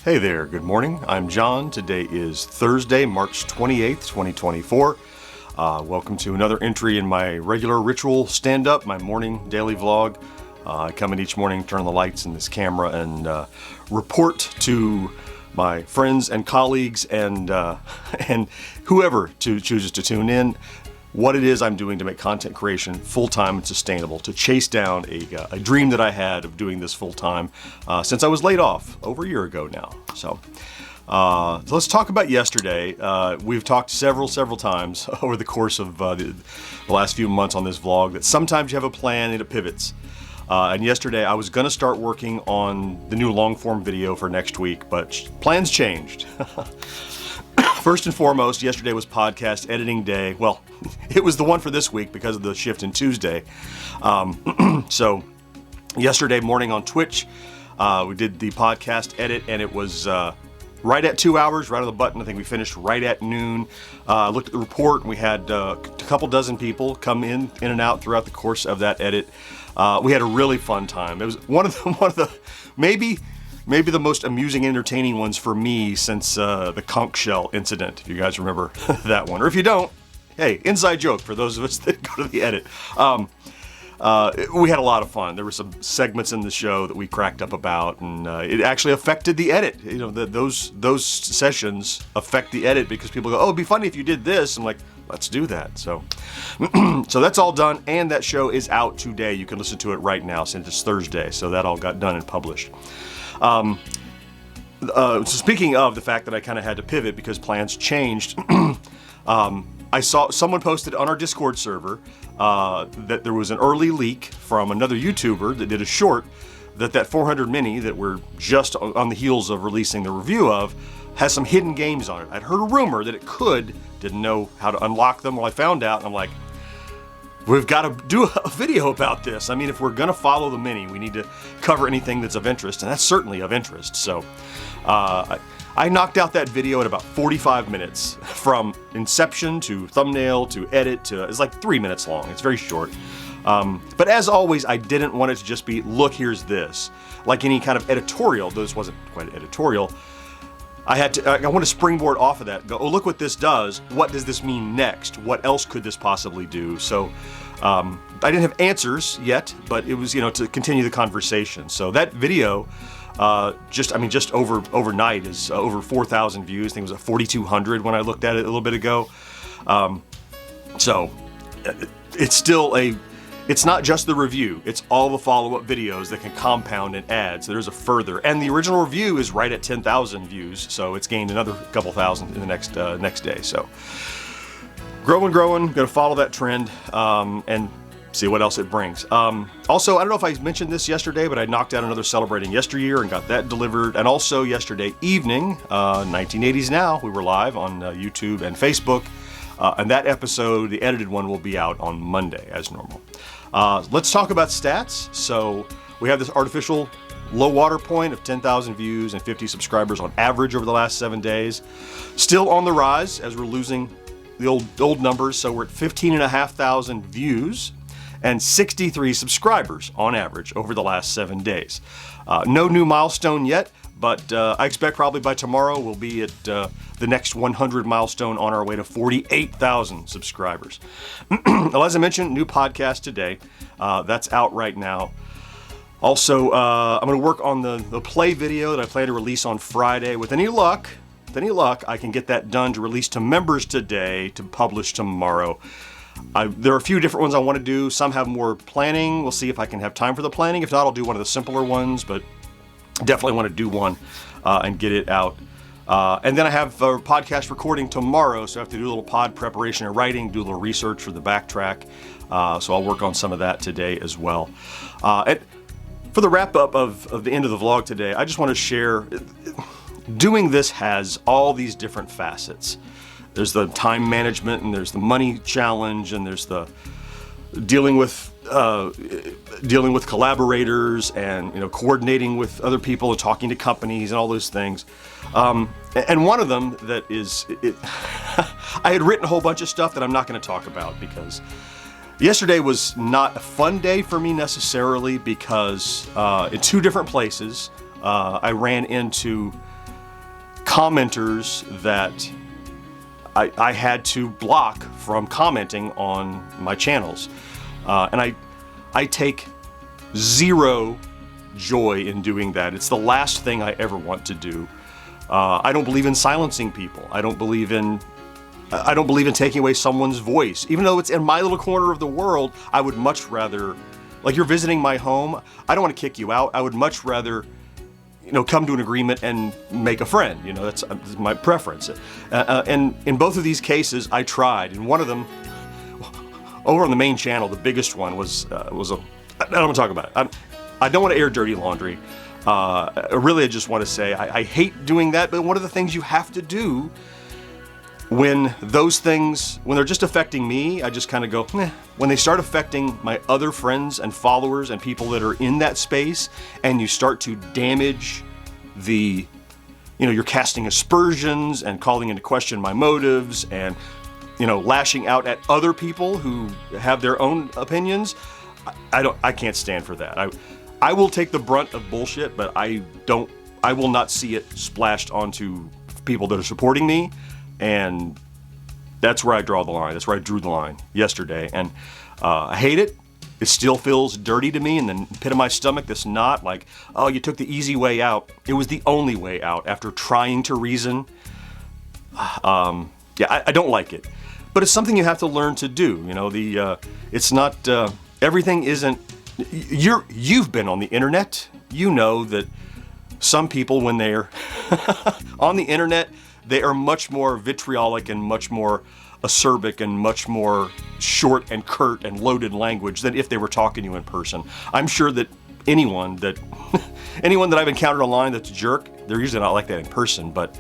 Hey there, good morning. I'm John. Today is Thursday, March 28th, 2024. Welcome to another entry in my regular ritual stand-up, my morning daily vlog. I come in each morning, turn on the lights in this camera, and report to my friends and colleagues and whoever chooses to tune in what it is I'm doing to make content creation full-time and sustainable, to chase down a dream that I had of doing this full-time since I was laid off over a year ago now. So let's talk about yesterday. We've talked several times over the course of the last few months on this vlog that sometimes you have a plan and it pivots. And yesterday I was gonna start working on the new long-form video for next week, but plans changed. First and foremost, yesterday was podcast editing day. Well, it was the one for this week because of the shift in Tuesday. So yesterday morning on Twitch, we did the podcast edit, and it was right at 2 hours, right on the button. I think we finished right at noon. Looked at the report, and we had a couple dozen people come in and out throughout the course of that edit. We had a really fun time. It was one of the maybe the most amusing, entertaining ones for me since the conch shell incident, if you guys remember that one. Or if you don't, hey, inside joke for those of us that go to the edit. We had a lot of fun. There were some segments in the show that we cracked up about, and it actually affected the edit. You know, those sessions affect the edit because people go, "Oh, it'd be funny if you did this." I'm like, let's do that. So, so that's all done, and that show is out today. You can listen to it right now since it's Thursday. So that all got done and published. So speaking of the fact that I kind of had to pivot because plans changed, I saw someone posted on our Discord server that there was an early leak from another YouTuber that did a short that 400 mini that we're just on the heels of releasing the review of has some hidden games on it. I'd heard a rumor that it didn't know how to unlock them. Well, I found out, and I'm like, we've got to do a video about this. I mean, if we're going to follow the mini, we need to cover anything that's of interest, and that's certainly of interest. So I knocked out that video in about 45 minutes, from inception to thumbnail to edit to, it's like 3 minutes long. It's very short. But as always, I didn't want it to just be, look, here's this. Like any kind of editorial, though this wasn't quite an editorial, I want to springboard off of that and go, oh, look what this does. What does this mean next? What else could this possibly do? So I didn't have answers yet, but it was, to continue the conversation. So that video, just overnight is over 4,000 views. I think it was at 4,200 when I looked at it a little bit ago. So it's still it's not just the review, it's all the follow-up videos that can compound and add. So there's a further, and the original review is right at 10,000 views, so it's gained another couple thousand in the next day. So growing, gonna follow that trend and see what else it brings. Also, I don't know if I mentioned this yesterday, but I knocked out another Celebrating Yesteryear and got that delivered. And also yesterday evening, 1980s Now, we were live on YouTube and Facebook. And that episode, the edited one, will be out on Monday as normal. Let's talk about stats. So we have this artificial low water point of 10,000 views and 50 subscribers on average over the last 7 days. Still on the rise as we're losing the old numbers. So we're at 15,500 views and 63 subscribers on average over the last 7 days. No new milestone yet, but I expect probably by tomorrow we'll be at the next 100 milestone on our way to 48,000 subscribers. Well, as I mentioned, new podcast today. That's out right now. Also, I'm going to work on the play video that I plan to release on Friday. With any luck, I can get that done to release to members today to publish tomorrow. There are a few different ones I want to do. Some have more planning. We'll see if I can have time for the planning. If not, I'll do one of the simpler ones, but definitely want to do one and get it out. And then I have a podcast recording tomorrow, so I have to do a little pod preparation and writing, do a little research for the backtrack. So I'll work on some of that today as well. And for the wrap up of the end of the vlog today, I just want to share, doing this has all these different facets. There's the time management, and there's the money challenge, and there's the dealing with collaborators, and coordinating with other people and talking to companies and all those things. And one of them that is, I had written a whole bunch of stuff that I'm not going to talk about because yesterday was not a fun day for me necessarily, because in two different places I ran into commenters that I had to block from commenting on my channels. And I take zero joy in doing that. It's the last thing I ever want to do. I don't believe in silencing people. I don't believe in taking away someone's voice. Even though it's in my little corner of the world, I would much rather, like you're visiting my home, I don't want to kick you out. I would much rather, come to an agreement and make a friend. That's my preference. And in both of these cases, I tried. And one of them, over on the main channel, the biggest one was I don't want to talk about it. I don't want to air dirty laundry. Really, I just want to say I hate doing that, but one of the things you have to do when those things, when they're just affecting me, I just kind of go, meh. When they start affecting my other friends and followers and people that are in that space, and you start to damage you're casting aspersions and calling into question my motives and, lashing out at other people who have their own opinions, I can't stand for that. I will take the brunt of bullshit, but I will not see it splashed onto people that are supporting me. And that's where I draw the line. That's where I drew the line yesterday. And I hate it. It still feels dirty to me in the pit of my stomach. This knot, like, oh, you took the easy way out. It was the only way out after trying to reason. I don't like it. But it's something you have to learn to do. It's not, everything isn't, you've been on the internet. You know that some people, when they're on the internet, they are much more vitriolic and much more acerbic and much more short and curt and loaded language than if they were talking to you in person. I'm sure that anyone that I've encountered online that's a jerk, they're usually not like that in person, but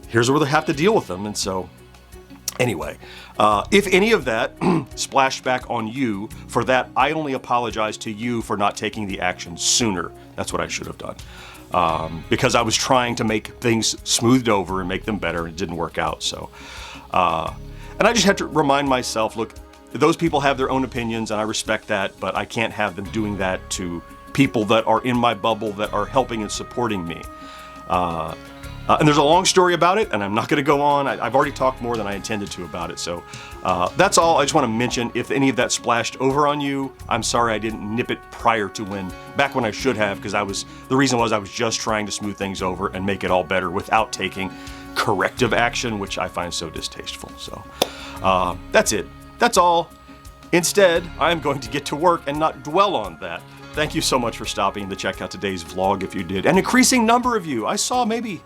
here's where they have to deal with them. And so anyway, if any of that splashed back on you, for that, I only apologize to you for not taking the action sooner. That's what I should have done. Because I was trying to make things smoothed over and make them better, and it didn't work out. So, and I just had to remind myself, look, those people have their own opinions, and I respect that, but I can't have them doing that to people that are in my bubble that are helping and supporting me. And there's a long story about it, and I'm not going to go on. I've already talked more than I intended to about it. So that's all. I just want to mention, if any of that splashed over on you, I'm sorry I didn't nip it prior to back when I should have, because the reason was I was just trying to smooth things over and make it all better without taking corrective action, which I find so distasteful. So that's it. That's all. Instead, I'm going to get to work and not dwell on that. Thank you so much for stopping to check out today's vlog if you did. An increasing number of you. I saw maybe,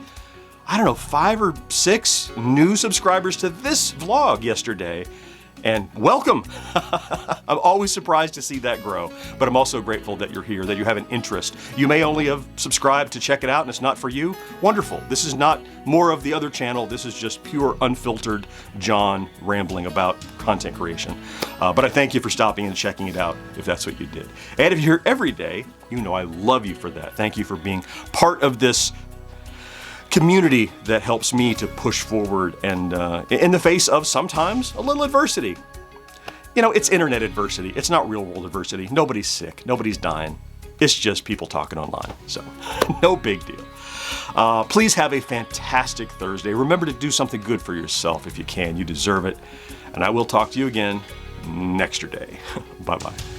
5 or 6 new subscribers to this vlog yesterday. And welcome. I'm always surprised to see that grow, but I'm also grateful that you're here, that you have an interest. You may only have subscribed to check it out and it's not for you. Wonderful. This is not more of the other channel. This is just pure unfiltered John rambling about content creation. But I thank you for stopping and checking it out if that's what you did. And if you're here every day, you know I love you for that. Thank you for being part of this community that helps me to push forward and in the face of sometimes a little adversity. It's internet adversity. It's not real world adversity. Nobody's sick. Nobody's dying. It's just people talking online. So no big deal. Please have a fantastic Thursday. Remember to do something good for yourself if you can. You deserve it. And I will talk to you again next day. Bye-bye.